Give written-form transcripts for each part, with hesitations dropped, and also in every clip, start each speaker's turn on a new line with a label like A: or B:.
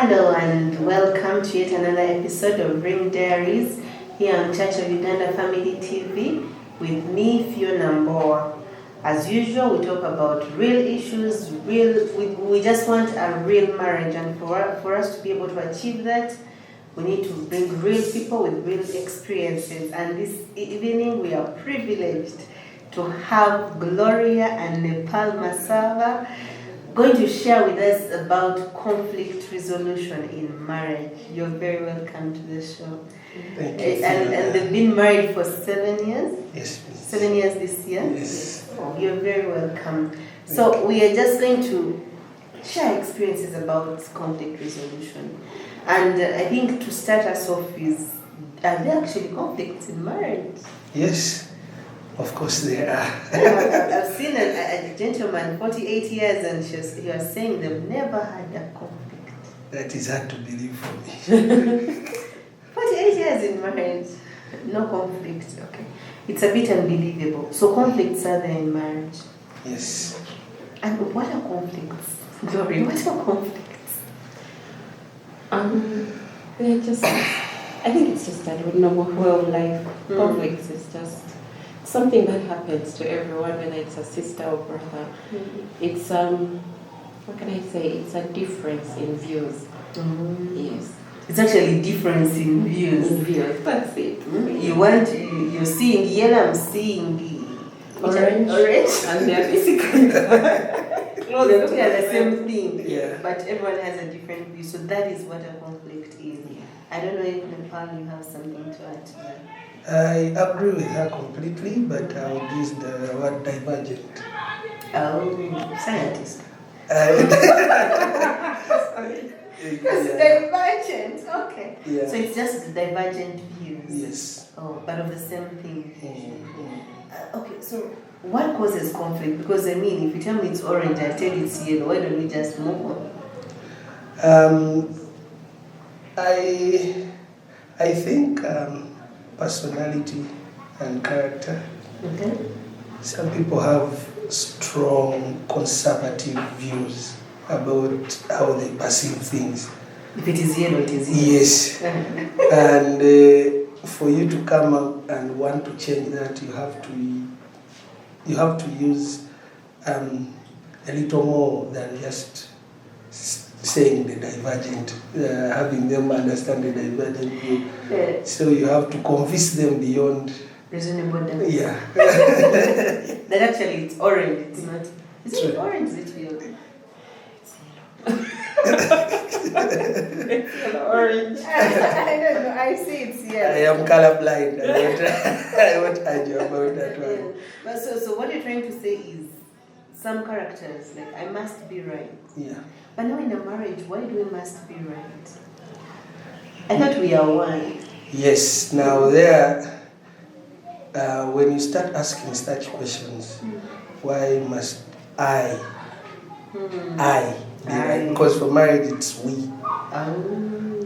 A: Hello and welcome to yet another episode of Ring Diaries here on Church of Uganda Family TV with me, Phiona Mbowa. As usual, we talk about real issues, we just want a real marriage, and for us to be able to achieve that, we need to bring real people with real experiences. And this evening we are privileged to have Gloria and Nepal Masaba going to share with us about conflict resolution in marriage. You're very welcome to the show.
B: Thank you.
A: And they've been married for 7 years?
B: Yes, please.
A: 7 years this year?
B: Yes.
A: Oh, you're very welcome. So we are just going to share experiences about conflict resolution. And I think to start us off is, are there actually conflicts in marriage?
B: Yes. Of course there are.
A: I've seen a gentleman, 48 years, and he was saying they've never had a conflict.
B: That is hard to believe for me.
A: 48 years in marriage, no conflict. Okay. It's a bit unbelievable. So conflicts are there in marriage.
B: Yes.
A: And what are conflicts? Gloria, what are conflicts?
C: They're just, I think it's just a normal way of life. Conflicts is just something that happens to everyone, whether it's a sister or brother. It's what can I say? It's a difference in views. Yes.
A: It's actually difference in views.
C: That's it.
A: You're seeing yellow, I'm seeing
C: Orange.
A: And they're basically they're looking at the same thing.
B: Yeah.
A: But everyone has a different view. So that is what a conflict is. I don't know if Nepal you have something to add to that.
B: I agree with her completely, but I would use the word divergent.
A: Oh, scientist. Divergent, okay.
B: Yeah.
A: So it's just divergent views.
B: Yes.
A: Oh, but of the same thing. Okay, so what causes conflict? Because I mean, if you tell me it's orange, I tell you it's yellow. Why don't we just move on?
B: I think personality and character.
A: Okay.
B: Some people have strong conservative views about how they perceive things.
A: If it is yellow, it is yellow.
B: Yes. And for you to come up and want to change that, you have to use a little more than just saying the divergent, having them understand the divergent view.
A: Yeah.
B: So you have to convince them beyond.
A: Reasonable doubt.
B: Yeah.
A: That actually it's orange, it's not. Is it
B: True.
A: orange? Is it yellow?
C: It's orange.
A: I don't know. I see it's yellow.
B: I am colorblind. I won't argue about that one.
A: Yeah. But so what you're trying to say is some characters, like I must be right.
B: Yeah.
A: But now in a marriage, why do we must be right? I thought we are one.
B: Yes. Now there, when you start asking such questions, why must I be right? Because for marriage it's we.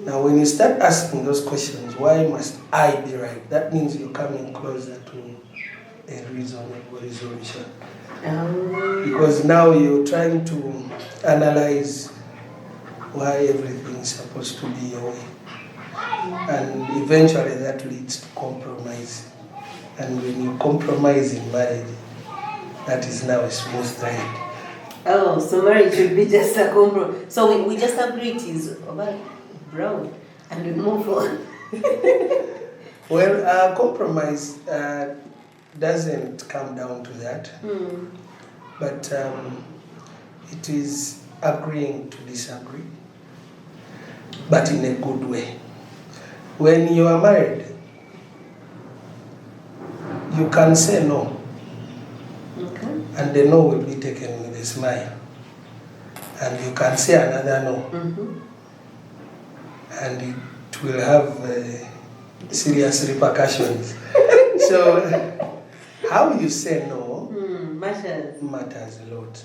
B: Now when you start asking those questions, why must I be right? That means you're coming closer to a reasonable resolution. Because now you're trying to analyze why everything is supposed to be your way. And eventually that leads to compromise. And when you compromise in marriage, that is now a smooth ride.
A: Oh, so marriage should be just a compromise. So we just agree it is brown and we move on.
B: Well, compromise doesn't come down to that. But it is agreeing to disagree, but in a good way. When you are married, you can say no.
A: Okay.
B: And the no will be taken with a smile. And you can say another no. And it will have serious repercussions. So, how you say no matters a lot.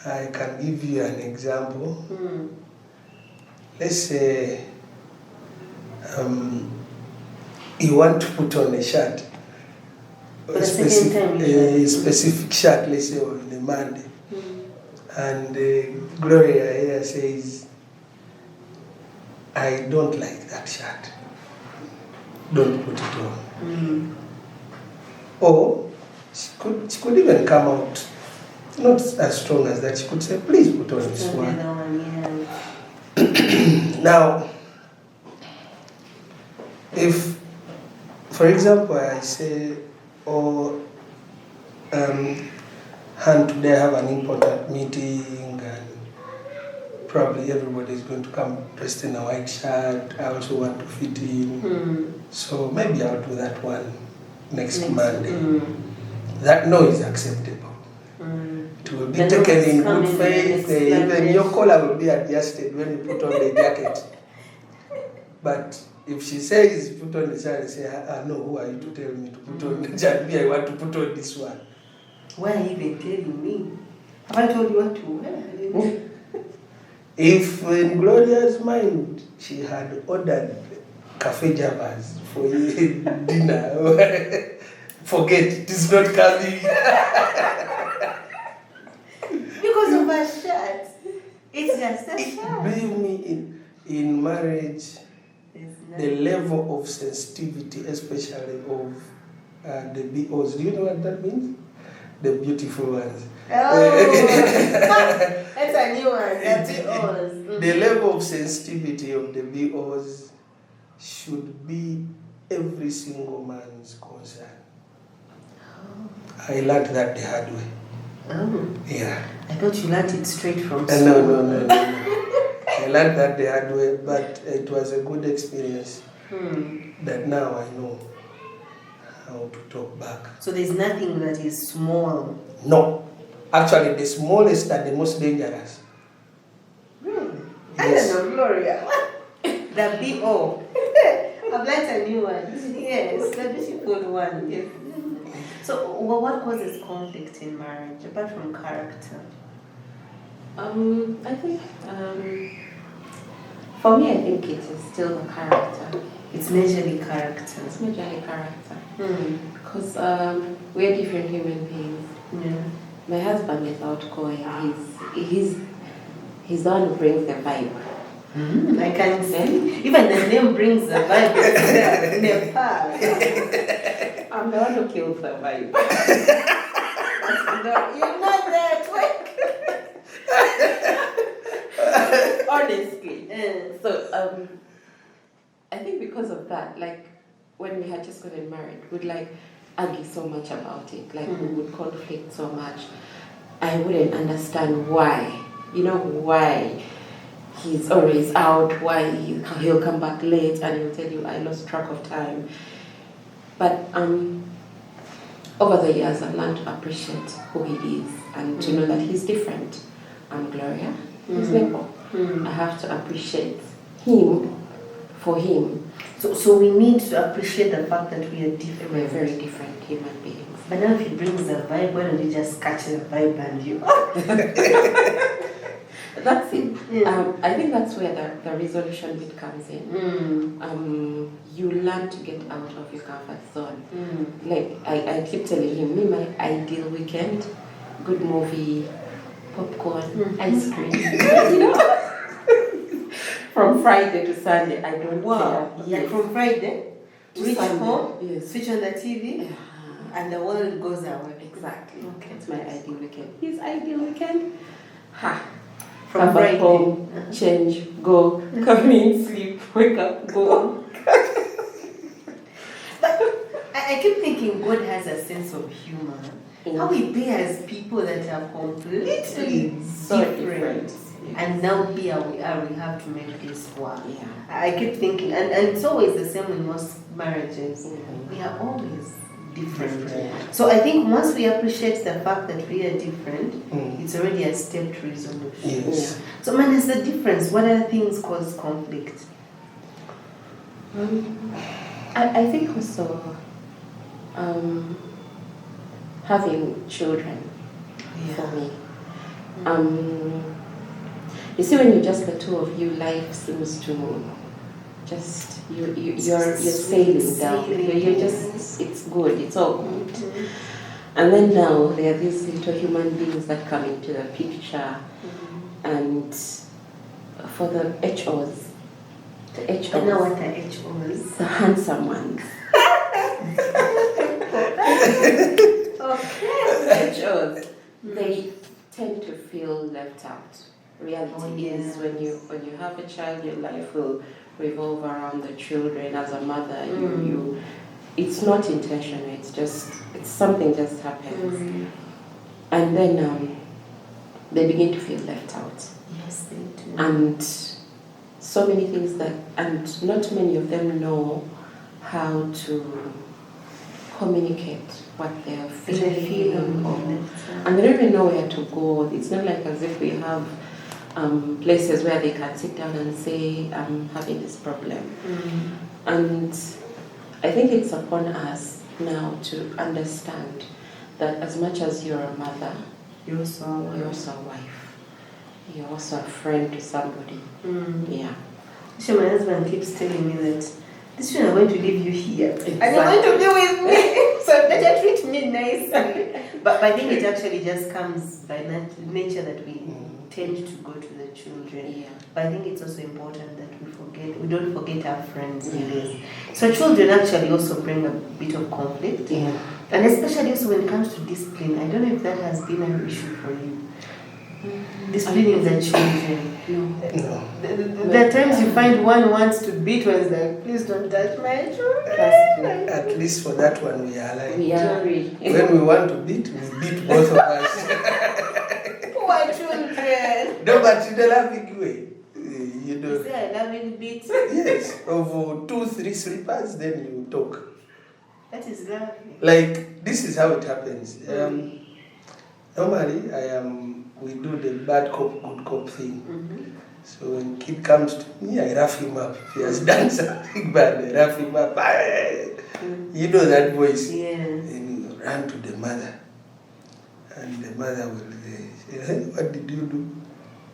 B: I can give you an example. Let's say you want to put on a shirt.
A: For the second time,
B: specific shirt, let's say on a Monday. And Gloria here says, I don't like that shirt. Don't put it on. Or she could even come out, not as strong as that. She could say, please put on this one. Now, if, for example, I say, and today I have an important meeting and probably everybody is going to come dressed in a white shirt. I also want to fit in. So maybe I'll do that one next Monday. That no is acceptable. It will be taken in good faith. Even your collar will be adjusted when you put on the jacket. But if she says put on the shirt, I say, no, who are you to tell me to put on the shirt? Me, I want to put on this one.
A: Why are you even telling me? Have I told you what to wear?
B: If in Gloria's mind she had ordered cafe javas for dinner, forget it is not coming.
A: Because of her shirt. It's just a shirt.
B: Believe me, in marriage, the level of sensitivity, especially of the BOs, do you know what that means? The beautiful ones.
A: Oh, that's a new one. That's BOs.
B: The level of sensitivity of the BOs should be every single man's concern. I learned that the hard way.
A: Oh.
B: Yeah.
A: I thought you learned it straight from school.
B: No. I learned that the hard way, but it was a good experience. That now I know how to talk back.
A: So there's nothing that is small?
B: No. Actually, the smallest are the most dangerous.
A: Really?
B: Yes.
A: I don't know, Gloria. The BO. I've learned a new one. Yes, the beautiful one. Yes. So what causes conflict in marriage, apart from character?
C: I think, for me, I think it is still the character.
A: It's majorly character.
C: It's majorly character. Because we're different human beings.
A: Yeah.
C: My husband is outgoing. He's the one who brings the vibe.
A: I can see. Even the name brings the vibe. Nepal.
C: I'm the one who kills the vibe.
A: You're not that way.
C: Honestly. So I think because of that, like when we had just gotten married, we'd like argue so much about it. Like we would conflict so much. I wouldn't understand why. You know why he's always out, why he'll come back late and he'll tell you I lost track of time. But over the years I've learned to appreciate who he is and to know that he's different. I'm Gloria, he's Nepal. I have to appreciate him for him.
A: So we need to appreciate the fact that we are different.
C: We're very different human beings.
A: But now if he brings the vibe, why don't you just catch the vibe and you...
C: That's it. I think that's where the resolution bit comes in. You learn to get out of your comfort zone. Like I keep telling him, me, my ideal weekend, good movie, popcorn, ice cream. You know? From Friday to Sunday, I don't care.
A: Yeah, from Friday to reach
C: Sunday,
A: home,
C: yes.
A: switch on the TV, and the world goes away.
C: Exactly.
A: Okay.
C: That's my ideal weekend. His ideal weekend,
A: From
C: come back
A: Friday.
C: home, change, go, come in, sleep, wake up, go.
A: But I keep thinking God has a sense of humor. How he bears people that are completely
C: So
A: different. And now here we are, we have to make this work.
C: Yeah.
A: I keep thinking, and it's always the same in most marriages. We are always different. So I think once we appreciate the fact that we are different, it's already a step to resolution.
B: Yes.
A: So man, there's the difference. What other things cause conflict?
C: I think also having children for me. You see, when you're just the two of you, life seems to just you're sailing down. You're just, it's good. It's all good. And then now there are these little human beings that come into the picture, and for the HOs, The
A: I know what the HOs.
C: The handsome ones.
A: Okay.
C: HOs. They tend to feel left out. Reality is when you have a child, your life will revolve around the children. As a mother, you it's not intentional. It's something just happens, and then they begin to feel left out.
A: Yes, they do.
C: And so many things and not many of them know how to communicate what they are feeling, and they don't even know where to go. It's not like as if we have places where they can sit down and say, I'm having this problem. And I think it's upon us now to understand that as much as you're a mother, you're also a wife. You're also a friend to somebody. Yeah.
A: So my husband keeps telling me that this one I'm going to leave you here.
C: Exactly.
A: And you're going to be with me. So better treat me nicely. But I think it actually just comes by nature that we tend to go to the children.
C: Yeah.
A: But I think it's also important that we don't forget our friends in this. So children actually also bring a bit of conflict.
C: Yeah.
A: And especially also when it comes to discipline. I don't know if that has been an issue for you. Disciplining the children.
C: No.
A: There are times you find one wants to beat, one's like, please don't touch my children.
B: At least for that one, we are like.
C: We agree.
B: When we want to beat, we beat both of us.
A: Poor children.
B: No, but in a loving way. You know.
A: You say I love it beat.
B: Yes, of 2-3 slippers, then you talk.
A: That is lovely.
B: Like, this is how it happens. Normally, we do the bad cop, good cop thing. So when kid comes to me, I rough him up. If he has done something bad, I rough him up. You know that voice.
A: Yes.
B: Then you run to the mother. And the mother will say, hey, what did you do?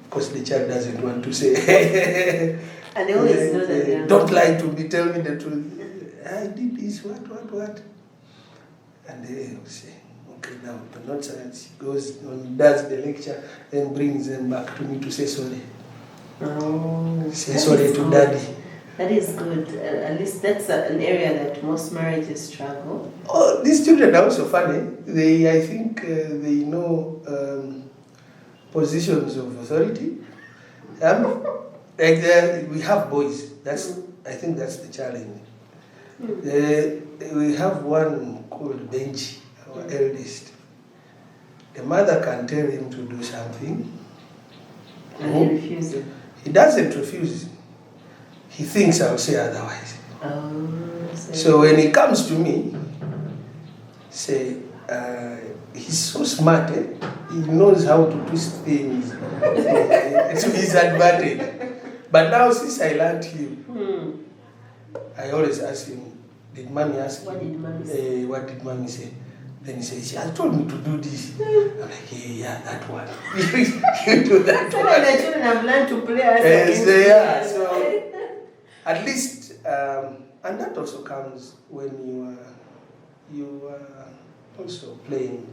B: Because the child doesn't want to say.
A: And they always know that.
B: Don't lie to me, tell me the truth. I did this, what? And they will say, okay, now, but not silent. She goes on, does the lecture, then brings them back to me to say sorry. Say sorry to daddy.
A: That is good. At least that's an area that most marriages struggle.
B: Oh, these children are also funny. I think they know positions of authority. We have boys. I think that's the challenge. We have one called Benji, our eldest. The mother can tell him to do something.
A: And he refuses.
B: He doesn't refuse. He thinks I'll say otherwise. So when he comes to me, he's so smart, he knows how to twist things to his advantage. But now since I learned him, I always ask him, did mommy ask
A: what
B: you?
A: Did mommy say?
B: What did mommy say? Then he says, she has told me to do this. I'm like, yeah, that one. You do that
A: So
B: one.
A: the children have learned to play us.
B: So at least, and that also comes when you are also playing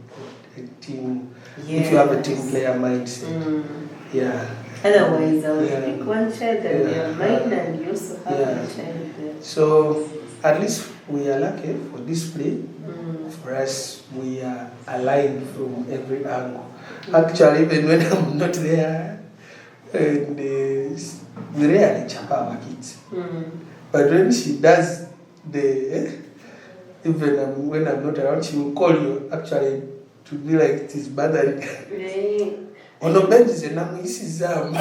B: a team.
A: Yes.
B: If you have a team player mindset. Yeah.
A: Otherwise, I would pick one child and you have mine and you also have a child there.
B: So at least we are lucky for this play. For us, we are aligned from every angle. Actually, even when I'm not there, and we rarely chap our kids. But when she does even when I'm not around, she will call you actually to be like it is bothering. On the bench is a name. This is
A: I don't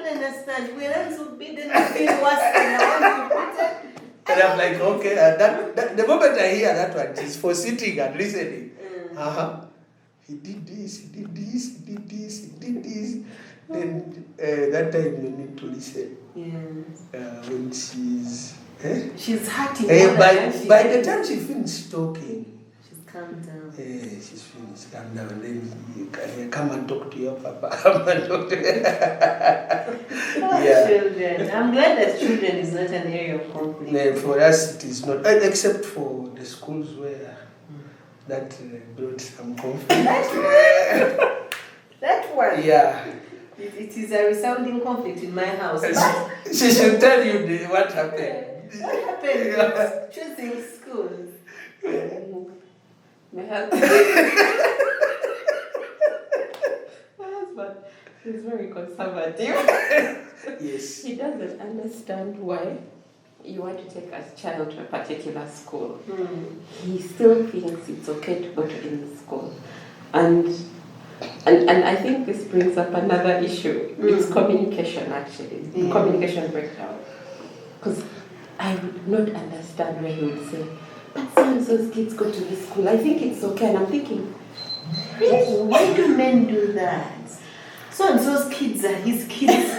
A: understand. We're not to be the feel worse than I want to put it.
B: And I'm like, okay, that the moment I hear that one, she's for sitting and listening. He did this, he did this, he did this, he did this. Then that time you need to listen. When she's
A: she's hurting.
B: By the time she finished talking,
A: she's calmed down.
B: She's finished, calm down. Then you can come and talk to your papa. Come and talk to
A: children. I'm glad that children is not an area of conflict.
B: For us, it is not, except for the schools where that brought some conflict.
A: That one.
B: Yeah.
A: It is a resounding conflict in my house.
B: She should tell you what happened.
A: What happened with choosing schools?
C: My husband is very conservative.
B: Yes.
C: He doesn't understand why you want to take a child to a particular school. He still thinks it's okay to go to any school. And I think this brings up another issue. It's communication, actually. Communication breakdown. Because I would not understand where he would say, but so-and-so's kids go to this school. I think it's okay. And I'm thinking,
A: really? Why do men do that? So-and-so's kids are his kids.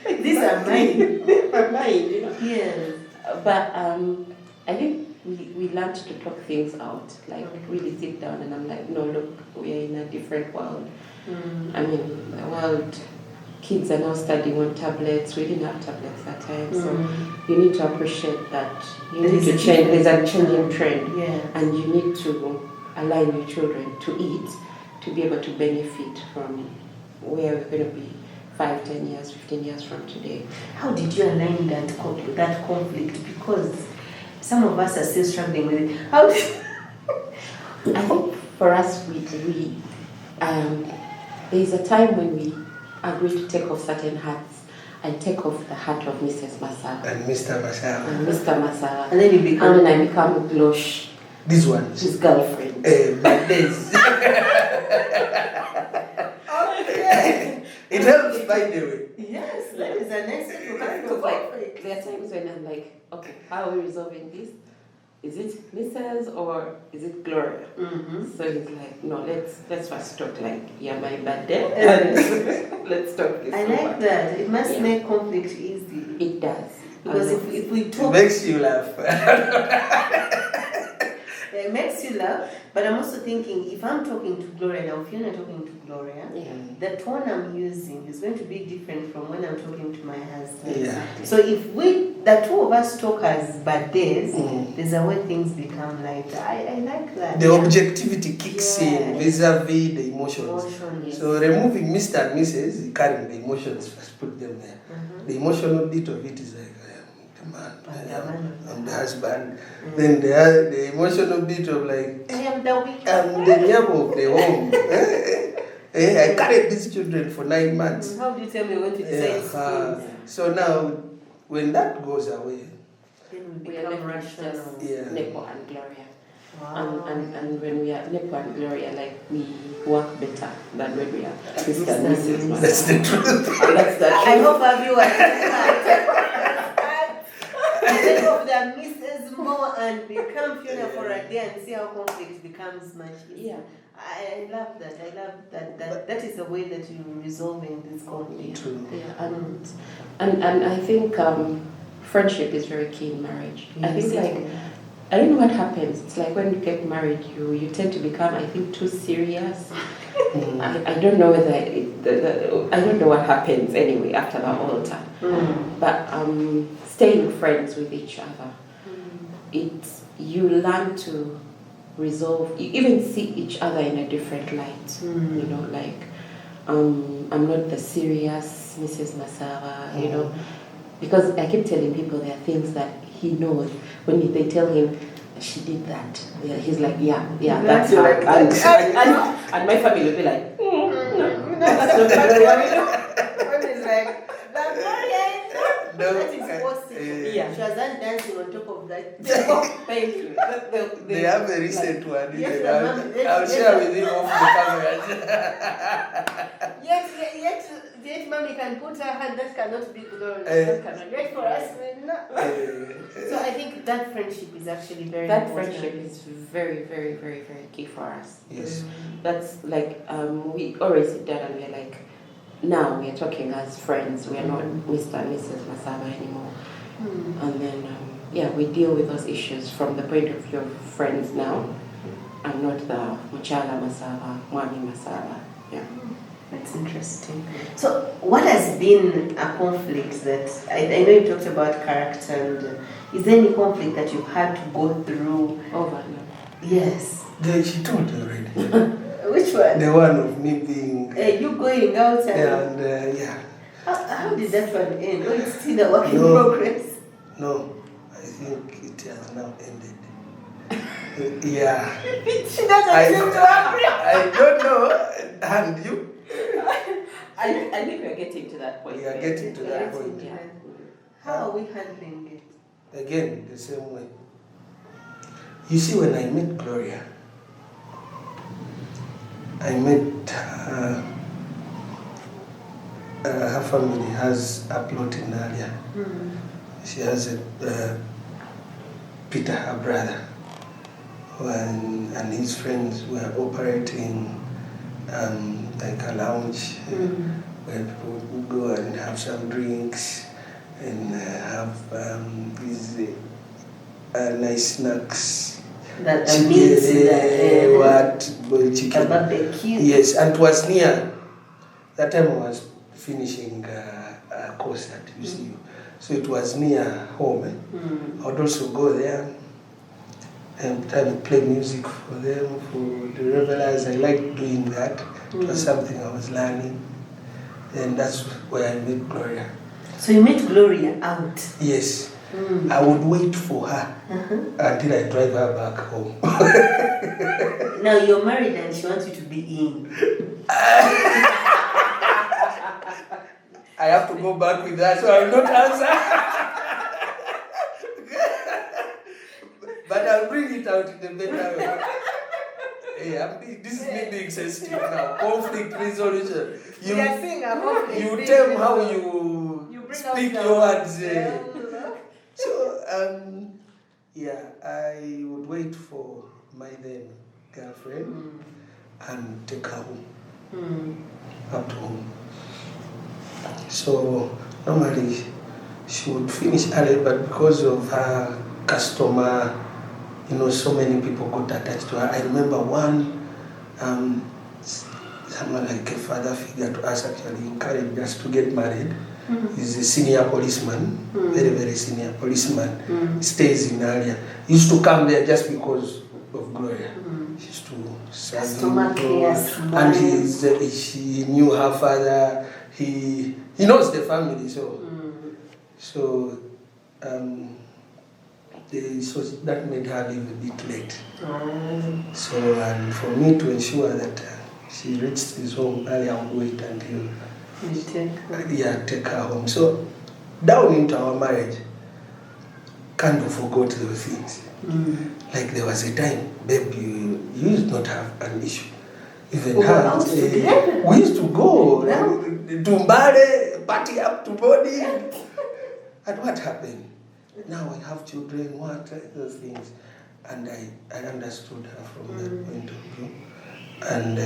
A: These are mine.
C: These are mine, you know.
A: Yes.
C: But I think we learned to talk things out, like really sit down, and I'm like, no, look, we are in a different world. I mean, the world, kids are now studying on tablets. We didn't have tablets that time, so you need to appreciate that. You need to change. There's a changing trend, and you need to align your children to eat to be able to benefit from where we're going to be 5, 10 years, 15 years from today.
A: How did you align that conflict? Because some of us are still struggling with it. How did
C: I think for us, there's a time when we agreed to take off certain hats. I take off the hat of Mrs. Masaba.
B: And Mr. Masaba.
C: And Mr. Masaba.
A: And then you become...
C: And then I become Glosh.
B: This one.
C: His girlfriend.
B: Like this.
A: Okay.
B: It helps, by the way.
A: Yes, that is a nice way to kind of
C: like, there are times when I'm like, okay, how are we resolving this? Is it Mrs. or is it Gloria? So he's like, no, let's first talk like, yeah, my bad day. Let's talk this
A: I like that. It must make conflict easy.
C: It does.
A: Because if we talk...
B: It makes you laugh.
A: It makes you laugh, but I'm also thinking, if I'm talking to Gloria now, if you're not talking to Gloria, the tone I'm using is going to be different from when I'm talking to my husband.
B: Yeah.
A: So if the two of us talk as bad days, there's a way things become lighter. I like that.
B: The objectivity kicks in vis-a-vis the emotions. So removing Mr. and Mrs., carrying the emotions, first put them there. The emotional bit of it is like, the man, I'm the husband. Then the emotional bit of like,
A: I am the weak.
B: I'm the neighbor of the home. I carried these children for 9 months.
A: How do you tell me when to decide schools?
B: So now, when that goes away,
A: Then
C: We are
A: become
C: left with
A: rational.
C: just Nepo and Gloria.
A: Wow.
C: And when we are Nepo and Gloria, like, we work better than when we are Sister and Mrs. Masaba.
B: that's the truth.
C: And that's the
A: I
C: truth.
A: hope everyone take off the Mrs. Mbowa and become Phiona for a day and see how conflict becomes much easier. I love that. I love that. That is the way that you're resolving this conflict.
B: True.
C: Yeah, and I think friendship is very key in marriage. I think I don't know what happens. It's like when you get married, you tend to become, I think, too serious. I don't know whether I don't know what happens anyway after the altar. But staying friends with each other, you learn to resolve. You even see each other in a different light. You know, like I'm not the serious Mrs. Masaba. You know, because I keep telling people there are things that he knows when they tell him she did that. Yeah, he's like, yeah, that's her.
A: Like
C: And my family will be like, no, that's not Gloria.
A: One is like, that Gloria is not.
B: No,
A: That is possible.
C: Yeah.
A: She wasn't dancing on top of that.
C: Thank you.
B: They have a recent one.
A: Yes,
B: I'll share with you off the camera.
A: Yet mommy can put her hand, that cannot be Gloria. That cannot. Yet for us, no. So I think that friendship is actually very important.
C: Friendship is very, very, very, very key for us.
B: Yes.
C: That's like, we always sit down and we're like, now we're talking as friends. We are not Mr. and Mrs. Masaba anymore. And then, we deal with those issues from the point of view of friends now. I'm not the Muchala Masaba, Mwami Masaba. Yeah.
A: That's interesting. So, what has been a conflict that I know you talked about character, and is there any conflict that you've had to go through?
C: Over now.
A: Yes.
B: She told already.
A: Which one?
B: The one of me being...
A: you going out
B: and yeah.
A: How did that one end? Oh, it's still a work in progress.
B: No, I think it has now ended. Yeah.
A: She doesn't seem to agree.
B: I don't know. And you?
C: I think we're getting to that point.
B: We are getting to that point.
C: Yeah.
A: How are we handling it?
B: Again, the same way. You see, when I met Gloria, I met her family has a plot in Alia. She has a Peter, her brother, and his friends were operating like a lounge where people would go and have some drinks and have these nice snacks.
A: That
B: chicken.
A: Barbecue.
B: Yes, and it was near. That time I was finishing a course at UCU, so it was near home. I would also go there and play music for them, for the revelers. I liked doing that. It was something I was learning, and that's where I met Gloria.
A: So you met Gloria out?
B: Yes. I would wait for her until I drive her back home.
A: Now you're married and she wants you to be in.
B: I have to go back with that, so I will not answer. But I'll bring it out in the better way. Hey, this is me being sensitive now. Conflict resolution. You tell me how you speak your words. So, I would wait for my then girlfriend and take her home, up to home. So, normally she would finish early, but because of her customer, so many people got attached to her. I remember one, someone like a father figure to us actually encouraged us to get married. He's a senior policeman, very, very senior policeman. He stays in area. He used to come there just because of Gloria. She used to serve him. And she knew her father. He knows the family, so that made her leave a bit late. So, and for me to ensure that she reached his home early, I would wait until take her home. So, down into our marriage, kind of forgot those things. Like there was a time, babe, you used not have an issue. Even her, we used to go to Mbale, party up to body. And what happened? Now I have children, what, those things. And I understood her from that point of view. And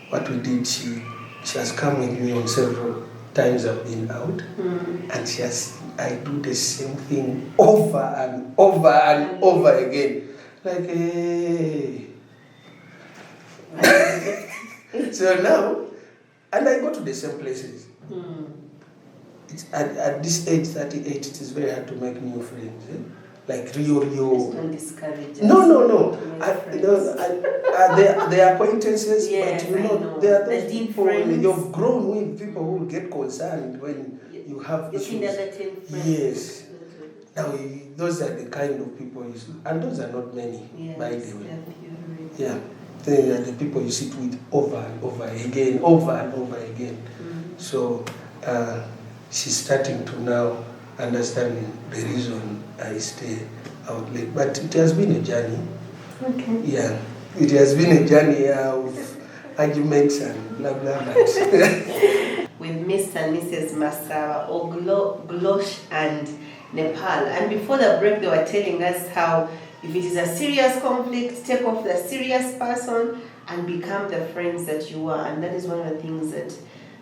B: what we did, she has come with me on several times I've been out. And I do the same thing over and over and over again. Like, hey. So now, and I go to the same places. At this age, 38, it is very hard to make new friends. Like Rio.
A: Don't discourage us.
B: No. They are acquaintances,
A: yes,
B: but they are those people you've grown with, people who get concerned when you have issues. Yes. Now, those are the kind of people you see, and those are not many, by the way. Yeah. They are the people you sit with over and over again. So, she's starting to now understand the reason I stay out late. But it has been a journey.
A: Okay.
B: Yeah, it has been a journey of arguments and blah, blah, blah.
A: With Mr. and Mrs. Masaba, or Glosh and Nepal. And before the break, they were telling us how if it is a serious conflict, take off the serious person and become the friends that you are. And that is one of the things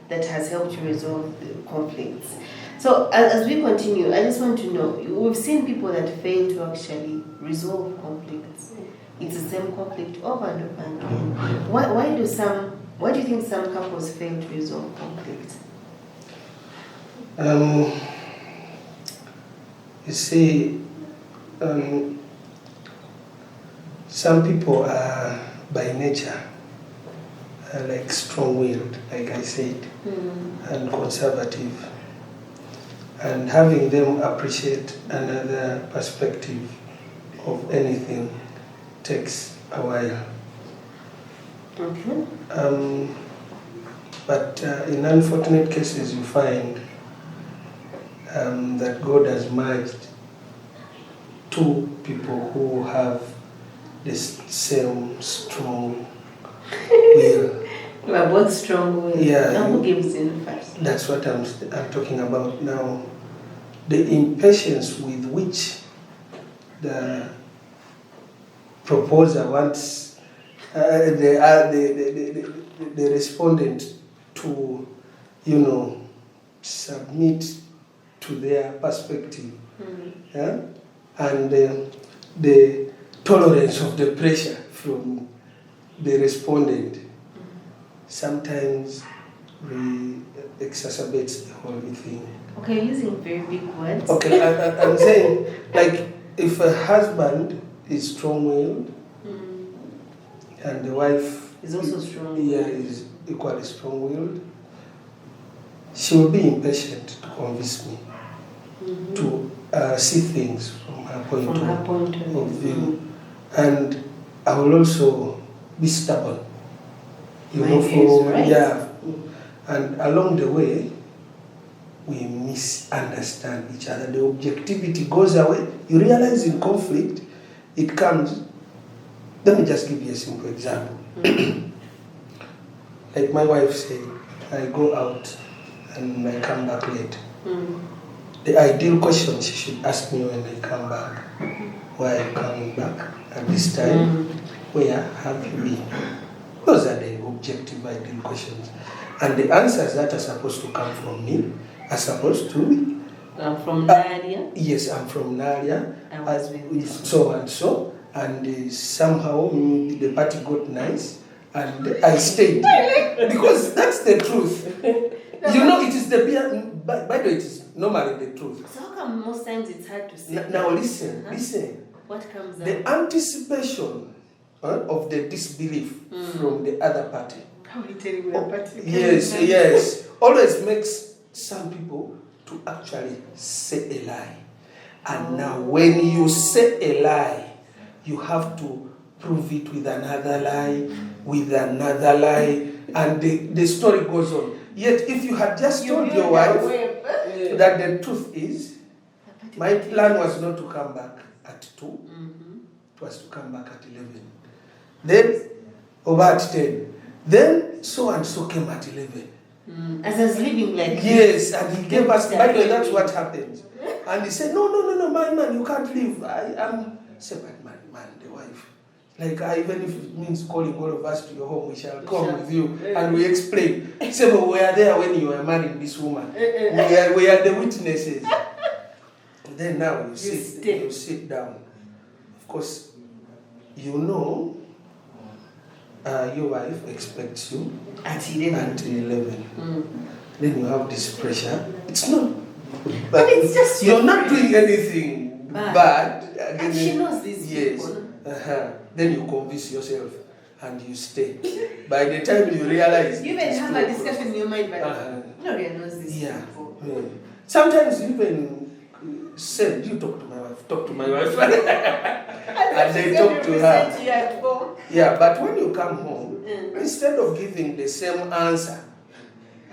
A: that has helped you resolve the conflicts. So as we continue, I just want to know, we've seen people that fail to actually resolve conflicts. It's the same conflict over and over again. Why do you think some couples fail to resolve conflicts?
B: You see, some people are by nature, like strong-willed, like I said, and conservative. And having them appreciate another perspective of anything takes a while.
A: Okay.
B: But in unfortunate cases, you find that God has merged two people who have this same strong will.
A: We are both strong will.
B: Yeah.
A: Now who gives in first?
B: That's what I'm talking about now. The impatience with which the proposer wants the respondent to, submit to their perspective, yeah? And the tolerance of the pressure from the respondent sometimes exacerbates the whole thing.
A: Okay, using very big words.
B: Okay, I'm saying, like, if a husband is strong-willed and the wife
A: is also strong.
B: Yeah, is equally strong-willed, she will be impatient to convince me to see things from her point of view. And I will also be stubborn.
A: Right?
B: Yeah. And along the way, we misunderstand each other. The objectivity goes away. You realize in conflict, it comes. Let me just give you a simple example. Like my wife said, I go out and I come back late. The ideal question she should ask me when I come back, why are you coming back at this time? Where have you been? Those are the objective ideal questions. And the answers that are supposed to come from me are supposed to be.
A: I'm from Nadia.
B: Yes, I'm from Nadia.
A: I was with
B: so and so. And somehow the party got nice and I stayed. Because that's the truth. It is the beer. By the way, it is normally the truth.
A: So how come most times it's hard to say?
B: Now listen.
A: What comes out?
B: The anticipation of the disbelief from the other party.
A: How are you telling me about it?
B: Yes. Always makes some people to actually say a lie. And now when you say a lie, you have to prove it with another lie, and the story goes on. Yet if you had just told your wife that the truth is, my plan was not to come back at 2, it was to come back at 11. Then, over at 10. Then, so and so came at 11.
A: As I was living like
B: yes, and he gave us, by the way, that's what happened. And he said, no, man, you can't leave. I'm separate man, the wife. Like, even if it means calling all of us to your home, we shall come with you. And we explain. He said, but we are there when you were marrying this woman. We are the witnesses. Then now you sit down. Of course, your wife expects you
A: at 11.
B: Then you have this pressure. It's not.
A: But it's just
B: you're not doing anything bad.
A: And she knows these people.
B: Then you convince yourself and you stay. By the time you realize,
A: you even have a discussion in your mind, but Gloria knows these people.
B: Yeah. Sometimes you even said, you talk to my wife. And they talk to her. Yeah, but when you come home, instead of giving the same answer,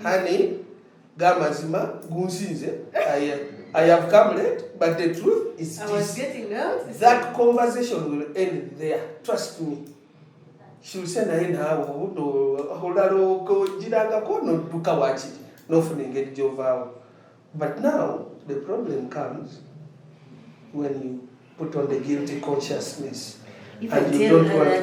B: honey, Gamazima, Gunzinze, I have come late, but the truth is
A: I was getting out.
B: That conversation will end there. Trust me. She will say, but now, the problem comes when you put on the guilty consciousness.
A: If
B: and
A: I
B: you
A: tell
B: don't
A: her
B: want,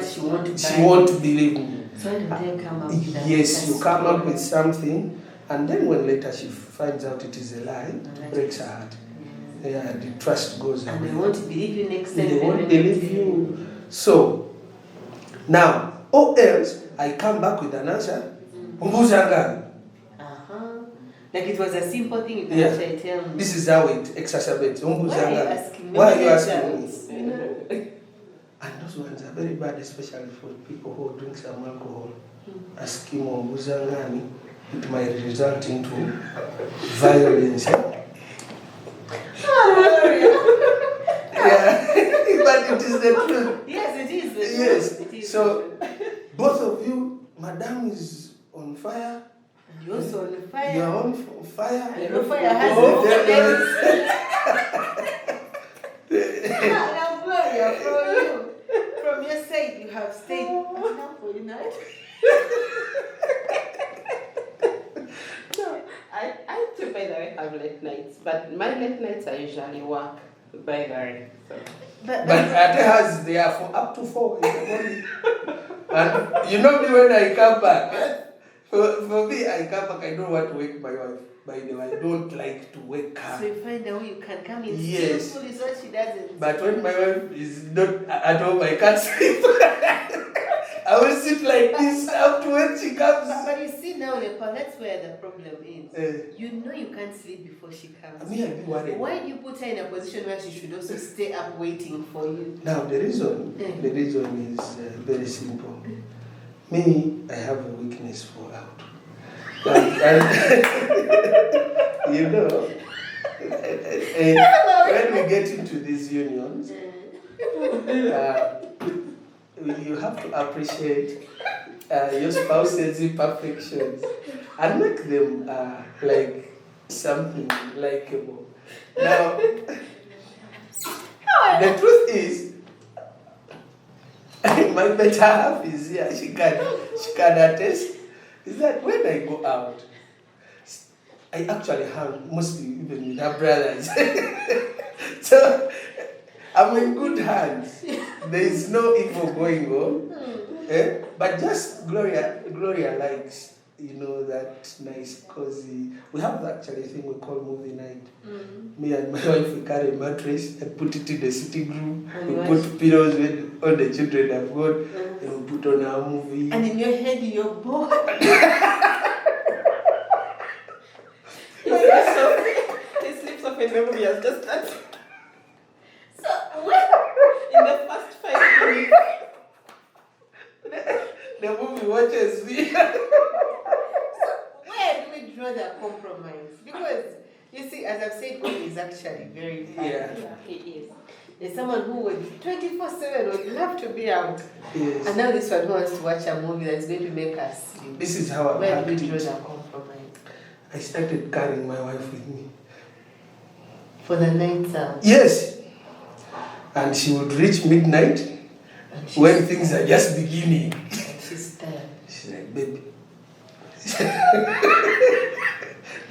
A: that
B: she won't believe me.
A: So did they come up with that?
B: Yes, you come up with something, and then when later she finds out it is a lie, it breaks her heart. Yeah, the trust goes away.
A: And they won't believe you next time.
B: They won't believe you. So, now, or else, I come back with an answer.
A: Like it was a simple thing, you can actually tell me.
B: This is how it exacerbates.
A: Why are you asking me?
B: Why are you asking me? And those ones are very bad, especially for people who drink some alcohol. Askimo Buzangani, it might result into violence. Yeah, but it is the truth.
A: Yes, it is.
B: Yes.
A: It is.
B: So, both of you, Madam is on fire.
A: You're also on fire.
B: You're on fire.
A: Your fire has
B: Oh,
A: no
B: yeah.
A: Now, Gloria, from your side, you have stayed enough for you night.
C: No, I too, by the way, have late nights, but my late nights I usually work, by the way. So.
B: But at the house, they are for up to 4 in the morning. And you know me when I come back. For me, I come back, I don't want to wake my wife. By the way, I don't like to wake her.
A: So you find a way you can come in.
B: Yes.
A: Still is what she doesn't.
B: But when my wife is not at home, I can't sleep. I will sit like this up to when she comes.
A: But you see now, Nepal, that's where the problem is. You know you can't sleep before she comes.
B: Me, I'll be worried.
A: Why do you put her in a position where she should also stay up waiting for you?
B: Now, the reason is very simple. Me, I have a weakness for out. And you know, when we get into these unions, you have to appreciate your spouse's imperfections and make them like something likable. Now, the truth is, my better half is here. She can attest. Is that when I go out, I actually hang mostly even with her brothers. So I'm in good hands. There is no evil going on. But just Gloria likes, that nice cozy. We have actually a thing we call movie night. Me and my wife, we carry a mattress and put it in the sitting room. We put pillows when all the children have gone. And we put on our movie.
A: And in your head, you're bored.
C: He sleeps off in the movie as just that.
A: So,
C: In the first 5 minutes.
B: The movie watches me.
A: where do we draw the compromise? Because, you see, as I've said, God is actually very fun.
B: Yeah.
C: He is.
A: There's someone who would 24/7 would love to be out.
B: Yes.
A: And now this one who wants to watch a movie that's going to make us sleep.
B: This is how I
A: Where
B: had
A: do we draw
B: it.
A: the compromise?
B: I started carrying my wife with me.
A: For the nights out.
B: Yes. And she would reach midnight
A: And
B: when things are just beginning.
A: and she's tired.
B: She's like, baby.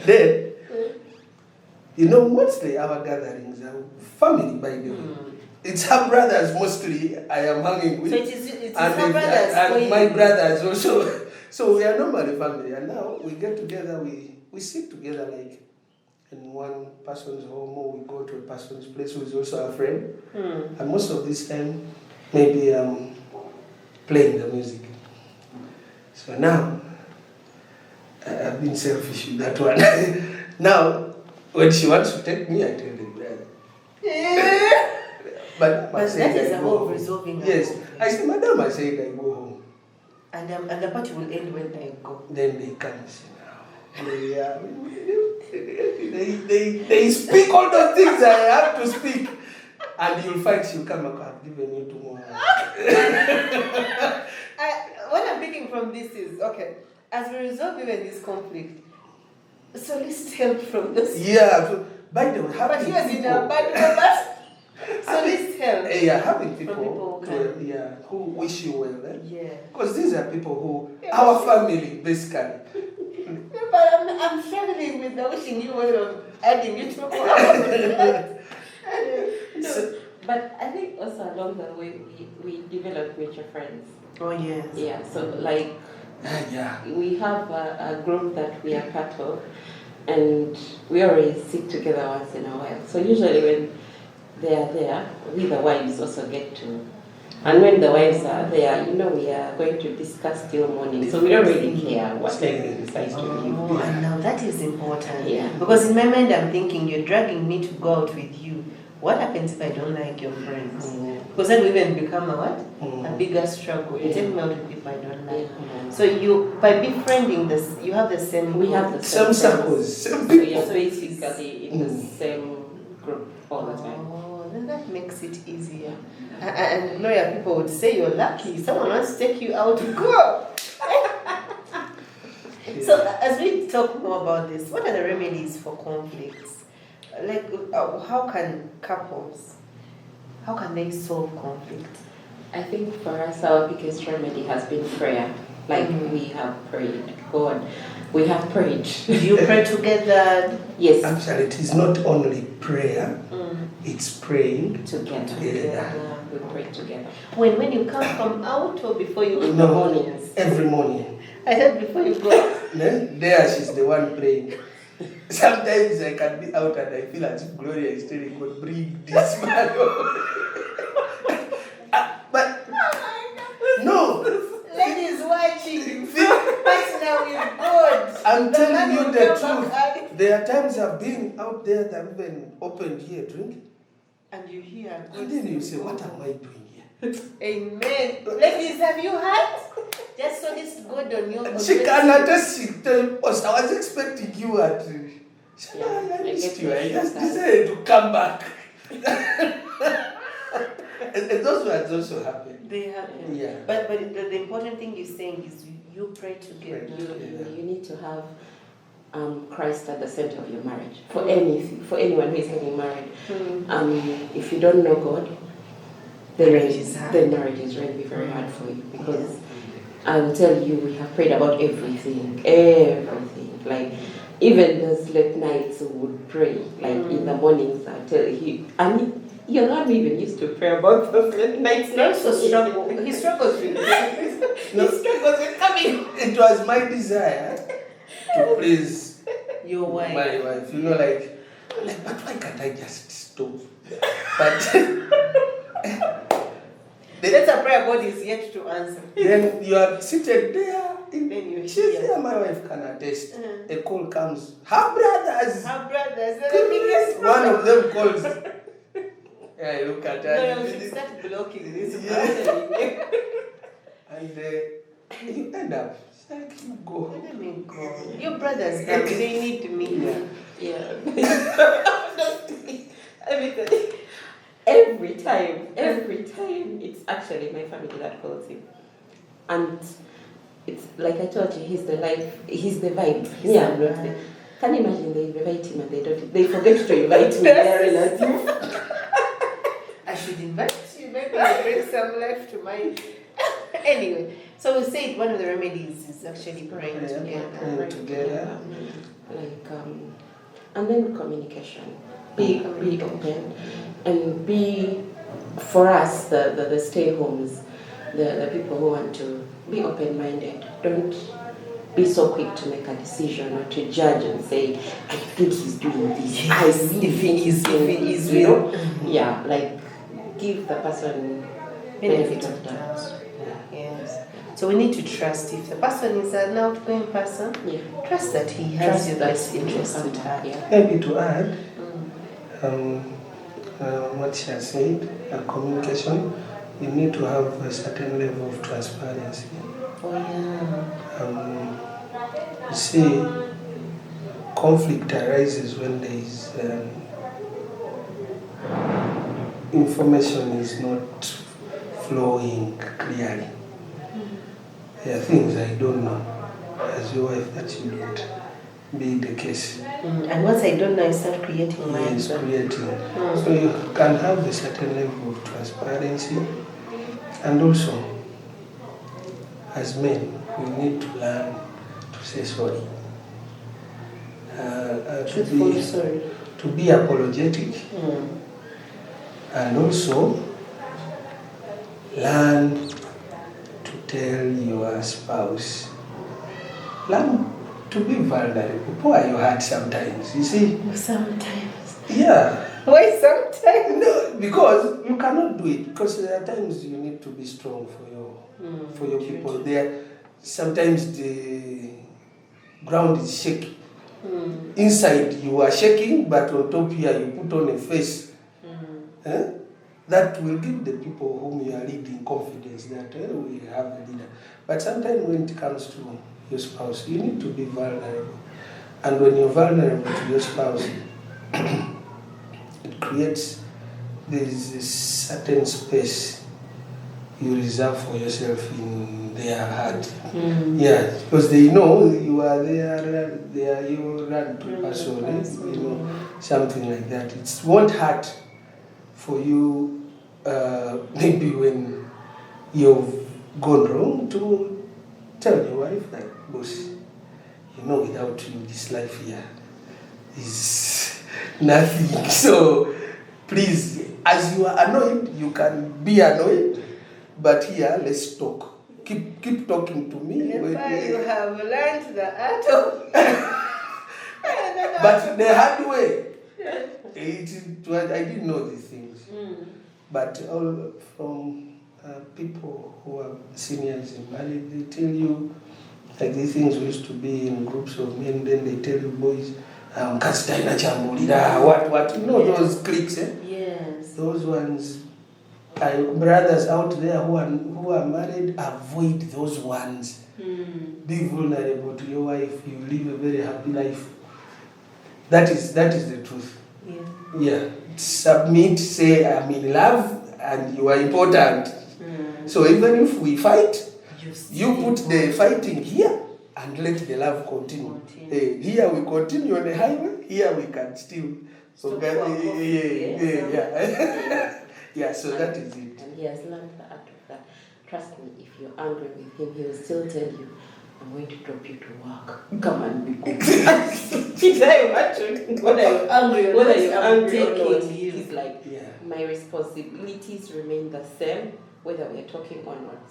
B: Then, mostly our gatherings are family, by the way. It's her brothers mostly I am hanging with.
A: So it's
B: and
A: her brothers.
B: and my brothers also. So we are normally family. And now we get together, we sit together like in one person's home, or we go to a person's place who is also a friend. And most of this time, maybe playing the music. So now, I've been selfish with that one. Now, when she wants to take me, I tell the brother. But
A: that is a whole resolving.
B: Yes. I said, Madam, I said I go home.
A: And the party will end when I go.
B: Then they come and say, they speak all those things I have to speak. And you'll find she'll come back, I've given you tomorrow.
A: What I'm thinking from this is, okay, as we resolve even this conflict, solicit help from this.
B: Yeah, so, by the way,
A: But he was in a bad moment. Solicit help.
B: Yeah, having
A: From
B: people
A: people
B: who wish you well.
A: Yeah.
B: Because these are people who, our family, basically.
A: Yeah, but I'm struggling with the wishing you well of adding you to
C: No, but I think also along the way we develop mutual friends.
A: Oh, yes.
C: Yeah, so like we have a group that we are part of, and we always sit together once in a while. So usually when they are there, we the wives also get to. And when the wives are there, we are going to discuss till morning. So we don't really care what time we decide to leave.
A: Oh, and now that is important.
C: Yeah.
A: Because in my mind I'm thinking you're dragging me to go out with you what happens if I don't like your friends? Because then we even become a what? A bigger struggle. You take me out with people I don't like. So you, by befriending this, you have the same.
C: We have the
B: Some circles, some people.
C: So it's basically in the same group all the time.
A: Oh, then that makes it easier. And Gloria, people would say you're lucky. Someone wants to take you out. Go. So as we talk more about this, what are the remedies for conflicts? Like, how can couples, how can they solve conflict?
C: I think for us, our biggest remedy has been prayer. Like we have prayed, God, we have prayed.
A: Do you pray together?
C: Yes.
B: Actually, it is not only prayer, it's praying
C: Together. We pray together.
A: When you come from out or before you go?
C: In the mornings.
B: Every morning.
A: I said before you go.
B: There she's the one praying. Sometimes I can be out and I feel as if Gloria is telling God, bring this man. But no.
A: Ladies watching. Partner with God.
B: I'm telling you the truth. There are times I've been out there that I've even opened here, drink.
A: And you hear.
B: And then you say, what am I doing here?
A: Amen. Ladies, have you heard? Just saw this God on your.
B: She can attest. She tell us, I was expecting you at. I missed you. I just decided to come back. and those words also happen.
A: They happen.
B: Yeah.
A: But the important thing you're saying is you pray together.
C: You need to have Christ at the center of your marriage. For anyone who is getting married. If you don't know God, the marriage is going to be very hard for you, because I will tell you, we have prayed about everything. Like, even those late nights we would pray. Like in the mornings, I tell you, and you're not even used to pray about those late nights.
A: He also struggle. He struggles with this. He struggles with coming.
B: It was my desire to please
A: your wife.
B: My wife. You know, like, but why can't I just stop? But
A: that's a prayer God is yet to answer.
B: Then you are seated there.
A: Then you
B: She's
A: hear.
B: there, my wife can attest. A call comes. Her brothers.
A: Her brothers. They're the biggest.
B: One of them calls. Yeah, I look at her.
A: No, you start blocking this.
B: And you end up. It's like you go.
A: Let me go. Your brothers, they need me.
C: Yeah. Every time, it's actually my family that calls him. And it's like I told you, he's the life, he's the vibe. Can you imagine they invite him and they forget to invite me, their relative?
A: I should invite you, maybe I bring some life to mine. Anyway, so we said one of the remedies is actually praying together.
C: Like, and then communication. Be open, and be, for us, the stay homes, the people who want to be open-minded. Don't be so quick to make a decision or to judge and say, I think he's doing this. I really think he's doing this. You know? Yeah, like, give the person benefit of doubt.
A: Yes. So we need to trust. If the person is an outgoing person, trust that he has your best interest at heart.
B: Maybe to add, what she has said, communication, you need to have a certain level of transparency.
A: Oh yeah.
B: You see, conflict arises when there is information is not flowing clearly. There are things I don't know as your wife that you don't. Be the case.
A: And once I don't know, I start creating my answer.
B: So you can have a certain level of transparency, and also, as men, we need to learn to say sorry. To be apologetic, and also learn to tell your spouse. Learn to be vulnerable. Pour your heart sometimes, you see.
A: Sometimes.
B: Yeah.
A: Why sometimes?
B: No, because you cannot do it. Because there are times you need to be strong for your people. There, sometimes the ground is shaky. Inside you are shaking, but on top here you put on a face that will give the people whom you are leading confidence that we have a leader. But sometimes when it comes to your spouse, you need to be vulnerable. And when you're vulnerable to your spouse, it creates this certain space you reserve for yourself in their heart. Yeah, because they know you are there, they are your run-to person, something like that. It won't hurt for you, maybe when you've gone wrong, to tell your wife that, boss, without you, this life here is nothing. So please, as you are annoyed, you can be annoyed, but here, let's talk. Keep talking to me.
A: You have learned the art of...
B: But the hard way. I didn't know these things. But all from people who are seniors in marriage, they tell you, like these things used to be in groups of men, then they tell you, boys, what, those cliques,
A: Yes.
B: Those ones, brothers out there who are married, avoid those ones. Be vulnerable to your wife, you live a very happy life. That is the truth. Yeah. Submit, say, I'm in love, and you are important. So even if we fight, you put the fighting here and let the love continue. Here we continue on the highway, here we can still. So yeah, so that is it.
C: And he has learned the art of that. Trust me, if you're angry with him, he will still tell you, I'm going to drop you to work. Come and be good. Whether you're angry or not, he's like, my responsibilities remain the same, whether we're talking or not.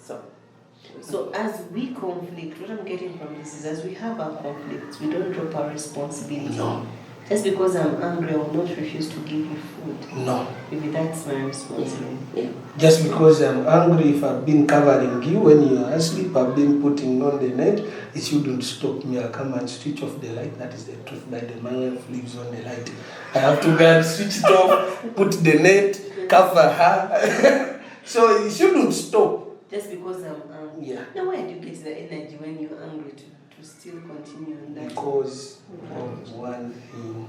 A: So as we conflict, what I'm getting from this is, as we have our conflicts, we don't drop our responsibility.
B: No.
A: Just because I'm angry, I will not refuse to give you food.
B: No.
A: Maybe that's my responsibility.
C: Yeah.
B: Just because I'm angry, if I've been covering you when you are asleep, I've been putting on the net, it shouldn't stop me. I'll come and switch off the light. That is the truth. By the my wife leaves on the light. I have to go and switch it off, put the net, cover her. So it shouldn't stop.
A: Just because I'm angry.
B: Yeah.
A: Now where do you get the energy when you're angry to still continue on that?
B: Because of one thing.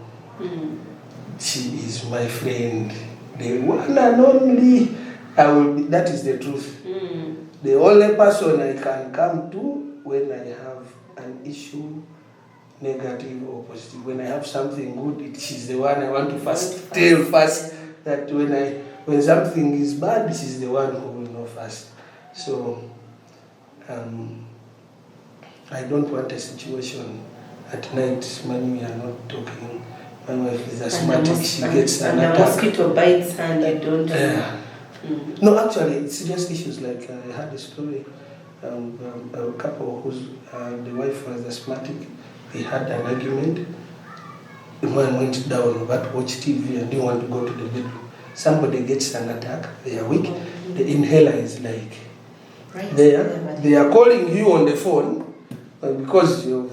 B: She is my friend. The one and only. That is the truth. The only person I can come to when I have an issue, negative or positive. When I have something good, she's the one I want to tell first. That when something is bad, she's the one who will know first. So I don't want a situation at night when we are not talking. My wife is asthmatic, she gets an attack.
A: And a mosquito bites and you don't...
B: No, actually, it's serious issues. Like I had a story, a couple whose the wife was asthmatic. They had an argument. The man went down, but watched TV and didn't want to go to the bedroom. Somebody gets an attack, they are weak. The inhaler is like they are calling you on the phone because you've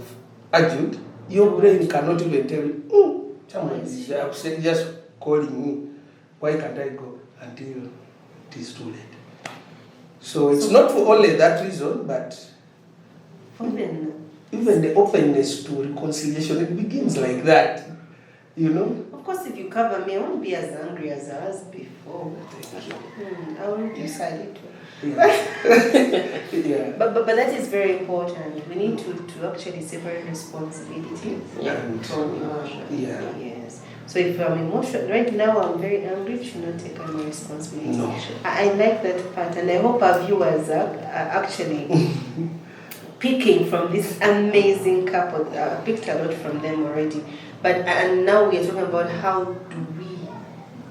B: argued. Your brain cannot even tell you, somebody is upset, just calling me. Why can't I go until it is too late? So it's not for only that reason, but even the openness to reconciliation, it begins like that,
A: Of course, if you cover me, I won't be as angry as I was before. I will reduce a little.
B: Yeah.
A: But that is very important. We need to actually separate responsibility from emotion.
B: Yeah.
A: Yes. So if I'm emotional, right now I'm very angry, should not take on my responsibility.
B: No.
A: I like that part, and I hope our viewers are actually picking from this amazing couple. I picked a lot from them already. And now we're talking about how do we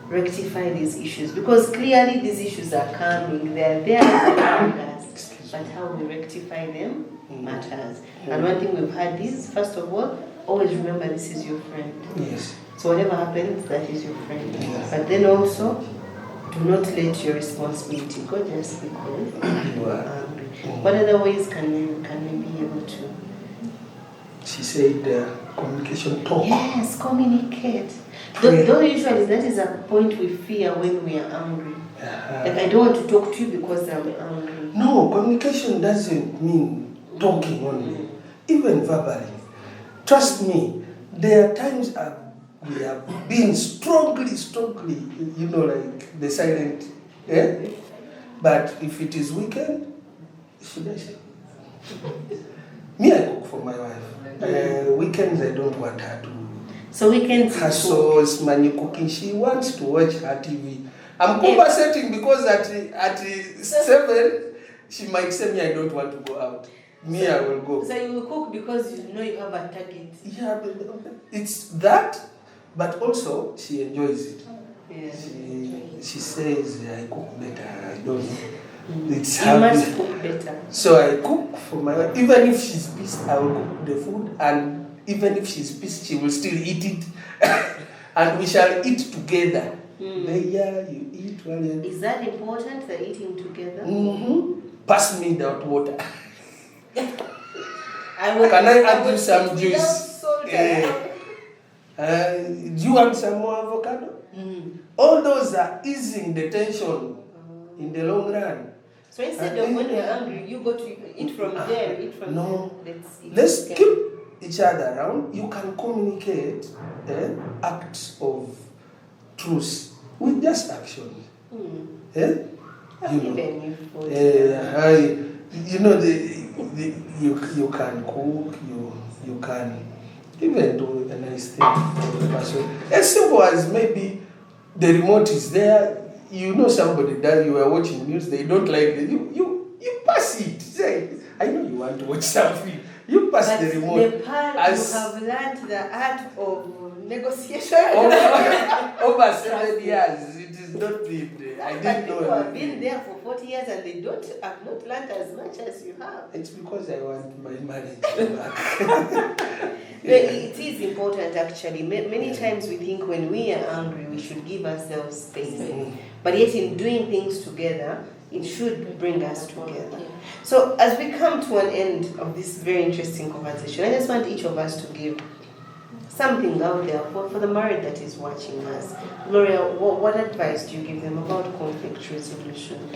A: rectify these issues, because clearly these issues are coming, they're there around us, but how we rectify them matters. And one thing we've had is, first of all, always remember this is your friend.
B: Yes.
A: So whatever happens, that is your friend.
B: Yes.
A: But then also, do not let your responsibility go just because you are angry. What other ways can we be able to?
B: She said communication talk.
A: Yes, communicate. Though usually that is a point we fear when we are angry. Like, I don't want to talk to you because I'm angry.
B: No, communication doesn't mean talking only, even verbally. Trust me, there are times we have been strongly, like the silent, eh? But if it is weekend, should I say? Me, I cook for my wife. Weekends, I don't want her to.
A: So weekends.
B: Hustles, money cooking. She wants to watch her TV. I'm compensating because at 7, she might say me I don't want to go out. Me, I will go.
A: So you will cook because you know you have a target.
B: Yeah, but it's that, but also she enjoys it.
A: Yeah.
B: She says I cook better. I don't know. It's
A: you must cook better.
B: So I cook for my wife. Even if she's pissed, I will cook the food, and even if she's pissed, she will still eat it, and we shall eat together. Yeah, you eat while you.
A: Is that important? The eating together.
B: Pass me that water.
A: Can
B: I add you some juice? Do you want some more avocado? All those are easing the tension in the long run.
A: So instead of when you're angry, you go to eat from there, eat from there.
B: Let's keep each other around. You can communicate acts of truth with just actions. You can cook, you can even do a nice thing for the person. As simple as maybe the remote is there, you know somebody that you are watching news, they don't like it. You pass it. Say, I know you want to watch something. You pass the remote.
A: Nepal, you have learned the art of negotiation.
B: Over 7 years. It is not deep. I didn't know.
A: People have been there for 40 years and they have not learned as much as you have.
B: It's because I want my marriage back.
A: It is important actually. Many times we think when we are angry, we should give ourselves space. But yet in doing things together, it should bring us together. So as we come to an end of this very interesting conversation, I just want each of us to give something out there for the married that is watching us. Gloria, what advice do you give them about conflict resolution?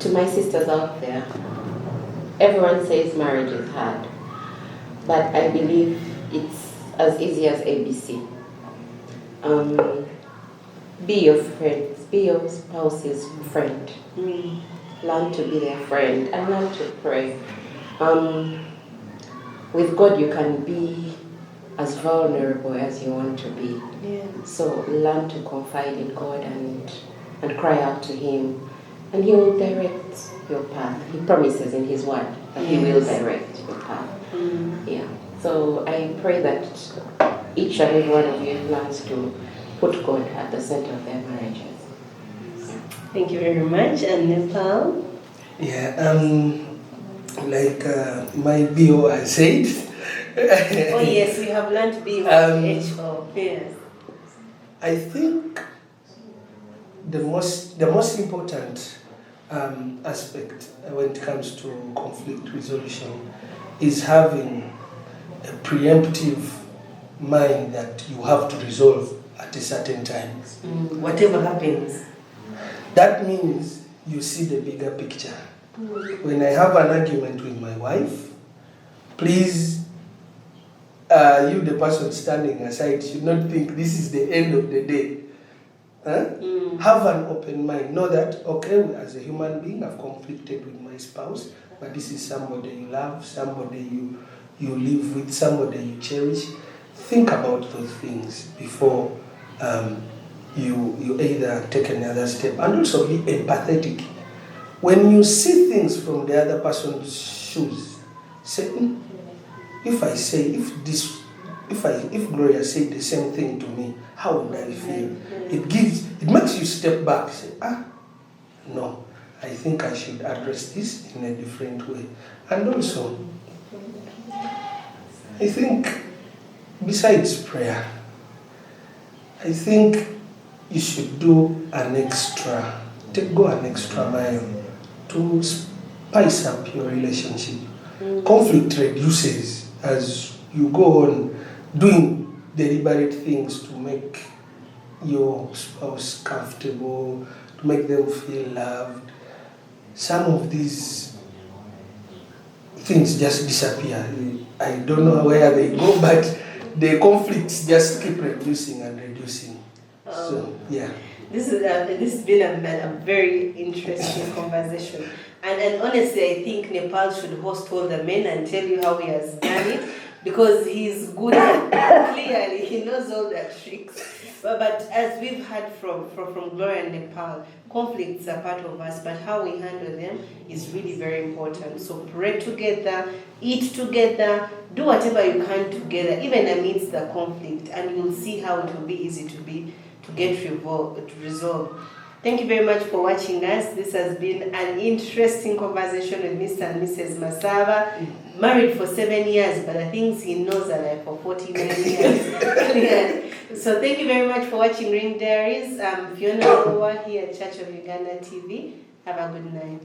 C: To my sisters out there, everyone says marriage is hard, but I believe it's as easy as ABC. Be your friends, be your spouse's friend. Learn to be their friend and learn to pray. With God, you can be as vulnerable as you want to be. So learn to confide in God and cry out to Him, and He will direct your path. He promises in His word that He will direct your path. So I pray that each and every one of you learns to put God at the center of their marriages.
A: Thank you very much. And Nepal?
B: Like my BO I said.
A: Oh yes, we have learned BO. Yes.
B: I think the most important aspect when it comes to conflict resolution is having a preemptive mind that you have to resolve at a certain time.
A: Whatever happens.
B: That means you see the bigger picture. When I have an argument with my wife, please, you, the person standing aside, should not think this is the end of the day. Have an open mind. Know that, okay, as a human being, I've conflicted with my spouse, but this is somebody you love, somebody you live with, somebody you cherish. Think about those things before you either take another step, and also be empathetic. When you see things from the other person's shoes, say, if Gloria said the same thing to me, how would I feel? It makes you step back, say, no, I think I should address this in a different way. And also, I think, besides prayer, I think you should go an extra mile to spice up your relationship. Conflict reduces as you go on doing deliberate things to make your spouse comfortable, to make them feel loved. Some of these things just disappear. I don't know where they go, but the conflicts just keep reducing and reducing. So, yeah.
A: This has been a very interesting conversation. And honestly, I think Nepal should host all the men and tell you how he has done it, because he's good at clearly, he knows all the tricks. But as we've heard from Gloria and Nepal, conflicts are part of us, but how we handle them is really very important. So pray together, eat together, do whatever you can together, even amidst the conflict, and you'll see how it will be easy to get resolved. Thank you very much for watching us. This has been an interesting conversation with Mr. and Mrs. Masaba. Married for 7 years, but the things he knows are like for 49 years. So thank you very much for watching Ring Diaries. I'm Phiona Mbowa here at Church of Uganda TV. Have a good night.